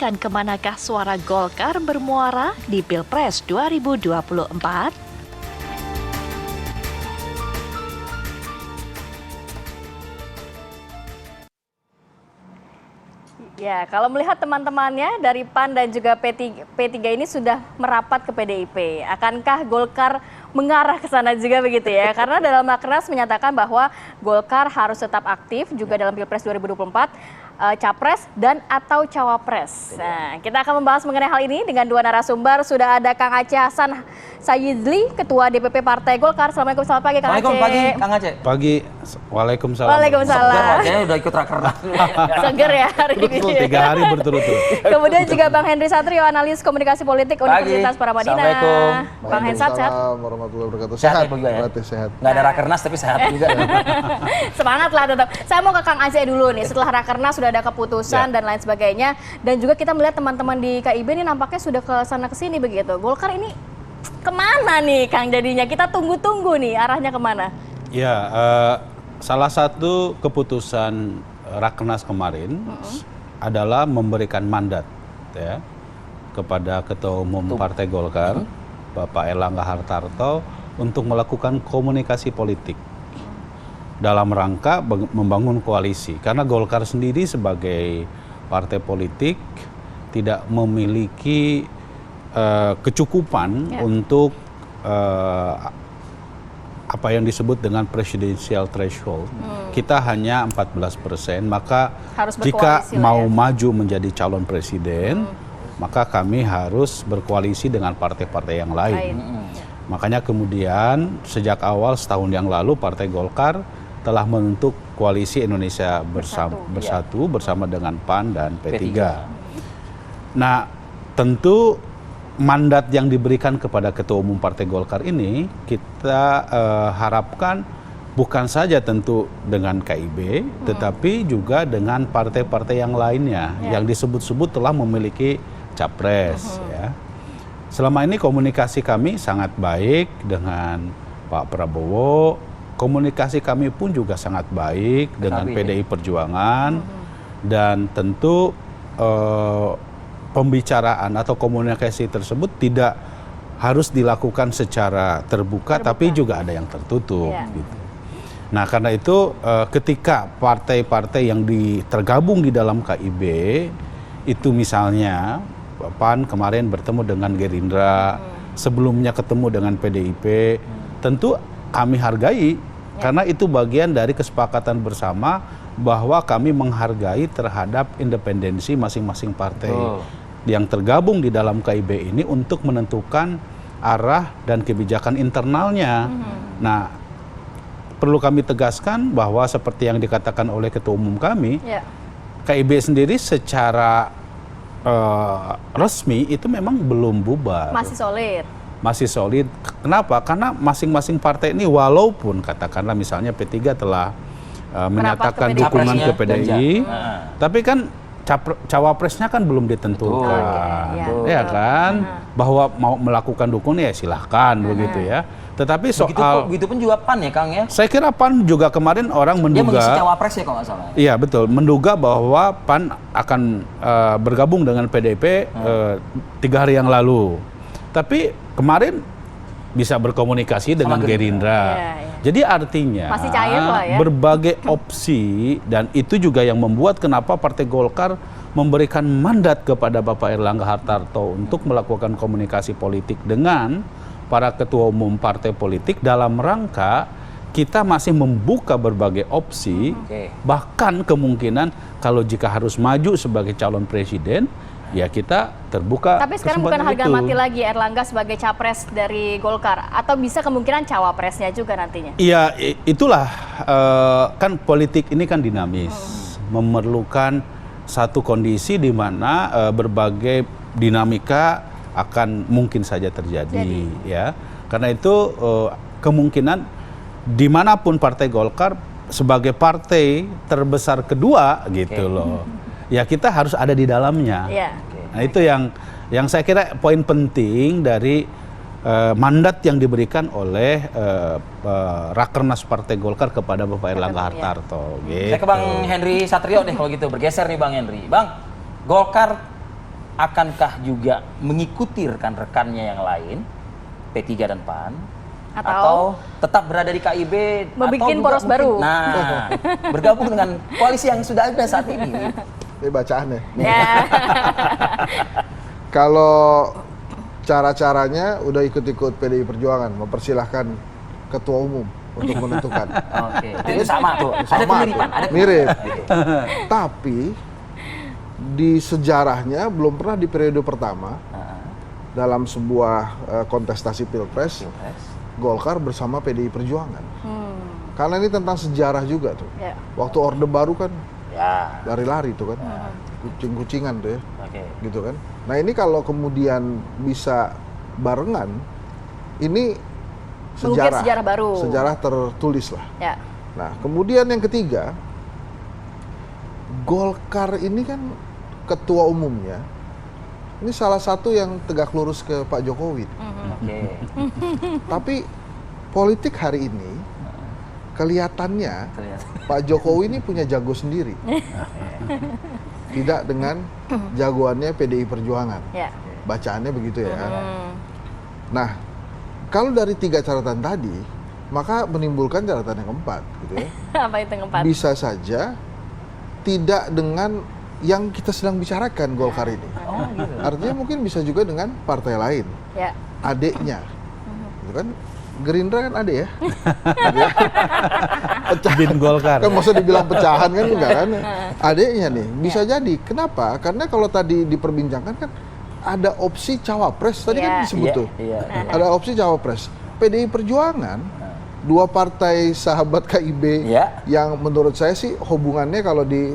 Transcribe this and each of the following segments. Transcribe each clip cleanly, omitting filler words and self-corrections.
akan kemanakah suara Golkar bermuara di Pilpres 2024? Ya, kalau melihat teman-temannya dari PAN dan juga P3 ini sudah merapat ke PDIP, akankah Golkar mengarah ke sana juga begitu ya? Karena dalam Rakernas menyatakan bahwa Golkar harus tetap aktif juga dalam Pilpres 2024, Capres dan atau Cawapres. Nah, kita akan membahas mengenai hal ini dengan dua narasumber. Sudah ada Kang Aceh Hasan Sayidli, Ketua DPP Partai Golkar. Assalamualaikum, selamat pagi Kang Aceh. Pagi, Kang Aceh. Pagi, waalaikumsalam. Waalaikumsalam. Kayaknya udah ikut rakernas. Seger ya hari ini. Betul, 3 hari berturut-turut. Kemudian juga Bang Henry Satrio, analis komunikasi politik Universitas Paramadina. Assalamualaikum. Bang Hensat, sehat? Warahmatullahi wabarakatuh. Sehat juga ya? Sehat. Nggak ada rakernas tapi sehat juga. Semangat lah tetap. Saya mau ke Kang Aceh dulu nih. Setelah Rakernas sudah ada keputusan dan lain sebagainya. Dan juga kita melihat teman-teman di KIB ini nampaknya sudah ke sana ke sini begitu. Golkar ini kemana nih Kang jadinya? Kita tunggu-tunggu nih arahnya kemana? Ya, salah satu keputusan Rakernas kemarin adalah memberikan mandat ya kepada Ketua Umum Partai Golkar, Bapak Erlangga Hartarto, untuk melakukan komunikasi politik dalam rangka membangun koalisi. Karena Golkar sendiri sebagai partai politik tidak memiliki kecukupan untuk apa yang disebut dengan presidential threshold. Kita hanya 14%, maka jika mau maju menjadi calon presiden, maka kami harus berkoalisi dengan partai-partai yang lain. Makanya kemudian sejak awal setahun yang lalu Partai Golkar telah membentuk koalisi Indonesia Bersatu bersama dengan PAN dan P3. Nah, tentu mandat yang diberikan kepada Ketua Umum Partai Golkar ini kita harapkan bukan saja tentu dengan KIB, tetapi juga dengan partai-partai yang lainnya yang disebut-sebut telah memiliki capres. Ya. Selama ini komunikasi kami sangat baik dengan Pak Prabowo. Komunikasi kami pun juga sangat baik dengan PDI Perjuangan, dan tentu pembicaraan atau komunikasi tersebut tidak harus dilakukan secara terbuka. Tapi juga ada yang tertutup. Gitu. Nah, karena itu ketika partai-partai yang tergabung di dalam KIB itu misalnya PAN kemarin bertemu dengan Gerindra, sebelumnya ketemu dengan PDIP, tentu kami hargai, karena itu bagian dari kesepakatan bersama bahwa kami menghargai terhadap independensi masing-masing partai yang tergabung di dalam KIB ini untuk menentukan arah dan kebijakan internalnya. Nah, perlu kami tegaskan bahwa seperti yang dikatakan oleh Ketua Umum kami, KIB sendiri secara resmi itu memang belum bubar. Masih solid. Masih solid. Kenapa? Karena masing-masing partai ini walaupun katakanlah misalnya P3 telah menyatakan dukungan ke PDI, tapi kan cawapresnya kan belum ditentukan, ya kan? Bahwa mau melakukan dukungan ya silahkan begitu ya. Tetapi soal begitu pun juga PAN ya Kang ya? Saya kira PAN juga kemarin orang menduga. Dia mengisi cawapres ya kalau nggak salah. Iya betul, menduga bahwa PAN akan bergabung dengan PDIP 3 hari yang lalu. Tapi kemarin bisa berkomunikasi dengan Gerindra. Jadi artinya masih cair lah ya. Berbagai opsi, dan itu juga yang membuat kenapa Partai Golkar memberikan mandat kepada Bapak Erlangga Hartarto untuk melakukan komunikasi politik dengan para ketua umum partai politik dalam rangka kita masih membuka berbagai opsi, bahkan kemungkinan kalau jika harus maju sebagai calon presiden, ya kita terbuka. Tapi sekarang bukan harga mati lagi Erlangga sebagai capres dari Golkar, atau bisa kemungkinan cawapresnya juga nantinya? Iya, itulah kan politik ini kan dinamis, memerlukan satu kondisi di mana berbagai dinamika akan mungkin saja terjadi. Ya. Karena itu kemungkinan dimanapun Partai Golkar sebagai partai terbesar kedua gitu loh. Ya kita harus ada di dalamnya. Nah itu yang saya kira poin penting dari mandat yang diberikan oleh Rakernas Partai Golkar kepada Bapak Erlangga Hartarto. Gitu. Saya ke Bang Henry Satrio deh kalau gitu, bergeser nih Bang Henry. Bang, Golkar akankah juga mengikuti rekan-rekannya yang lain, P3 dan PAN, Atau tetap berada di KIB, membikin atau juga poros baru. Nah, bergabung dengan koalisi yang sudah ada saat ini. Ini bacaannya. Ya. Kalau cara-caranya udah ikut-ikut PDI Perjuangan, mempersilahkan ketua umum untuk menentukan. Oke, itu sama tuh. Ada Sama kemiripan, tuh, ada mirip. kemiripan. Tapi di sejarahnya belum pernah di periode pertama dalam sebuah kontestasi Pilpres, Golkar bersama PDI Perjuangan. Karena ini tentang sejarah juga tuh. Ya. Waktu Orde Baru kan Ya. lari-lari tuh kan, kucing-kucingan tuh ya, Oke. gitu kan. Nah ini kalau kemudian bisa barengan, ini Mengukir sejarah, sejarah baru. sejarah tertulis lah. Ya. Nah kemudian yang ketiga, Golkar ini kan ketua umumnya, ini salah satu yang tegak lurus ke Pak Jokowi. Oke. Tapi politik hari ini kelihatannya Terlihat. Pak Jokowi ini punya jago sendiri. Tidak dengan jagoannya PDI Perjuangan. Ya. Bacaannya begitu ya. Nah, kalau dari 3 catatan tadi, maka menimbulkan catatan yang keempat gitu ya. Apa itu yang keempat? Bisa saja tidak dengan yang kita sedang bicarakan Golkar ini. Oh, gitu. Artinya mungkin bisa juga dengan partai lain, Ya. adeknya. Gitu kan? Gerindra kan adek ya. Bin Golkar. Kan masa dibilang pecahan kan enggak kan? Adeknya nih, bisa jadi. Kenapa? Karena kalau tadi diperbincangkan kan ada opsi cawapres tadi kan Iya. disebut tuh. Iya. Ada opsi cawapres. PDI Perjuangan, 2 partai sahabat KIB Iya. yang menurut saya sih hubungannya kalau di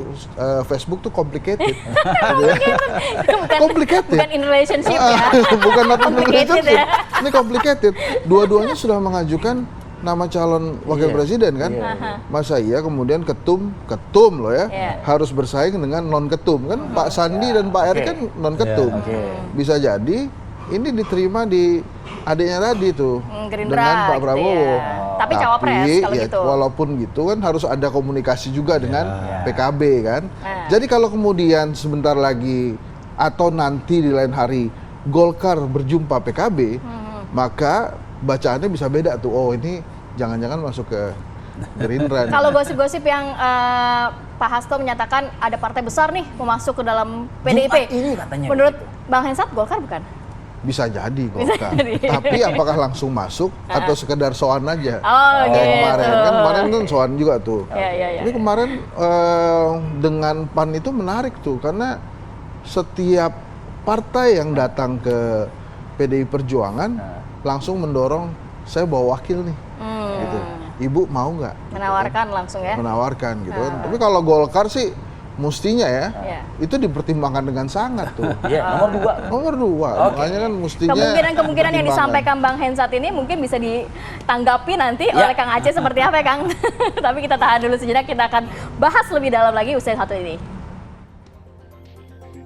Facebook tuh complicated. Gitu ya. Complicated. Bukan in relationship ya. Bukan not in Complicated relationship. ya. Ini complicated. Dua-duanya sudah mengajukan nama calon wakil Iya. presiden kan. Iya. Masa iya kemudian ketum loh ya, Iya. harus bersaing dengan non ketum kan. Pak Sandi dan Pak Erick Oke. kan non ketum. Oke. Bisa jadi ini diterima di adiknya tadi tuh Gerindra dengan Pak gitu Prabowo. ya. Tapi cawapres kalau ya, gitu. walaupun gitu kan harus ada komunikasi juga dengan PKB kan. Nah. Jadi kalau kemudian sebentar lagi atau nanti di lain hari Golkar berjumpa PKB, maka bacaannya bisa beda tuh. Oh ini jangan-jangan masuk ke Gerindra. nih. Kalau gosip-gosip yang Pak Hasto menyatakan ada partai besar nih mau masuk ke dalam PDIP. Jumat ini katanya Menurut begitu. Bang Hensat Golkar bukan? Bisa jadi Golkar. jadi. Tapi apakah langsung masuk atau sekedar soan aja? Oh, Kayak gitu. kemarin kan soan juga tuh. Ya. Ini kemarin dengan PAN itu menarik tuh karena setiap partai yang datang ke PDI Perjuangan langsung mendorong saya bawa wakil nih, gitu. Ibu mau nggak? Menawarkan langsung ya. Menawarkan gitu kan. Tapi kalau Golkar sih mestinya ya, Iya. itu dipertimbangkan dengan sangat tuh. Iya, nomor 2. Nomor 2, makanya kan mestinya Kemungkinan yang pertimbangan. disampaikan Bang Hensat ini mungkin bisa ditanggapi nanti oleh Kang Aceh seperti apa ya Kang? Tapi kita tahan dulu sejenak, kita akan bahas lebih dalam lagi usai satu ini.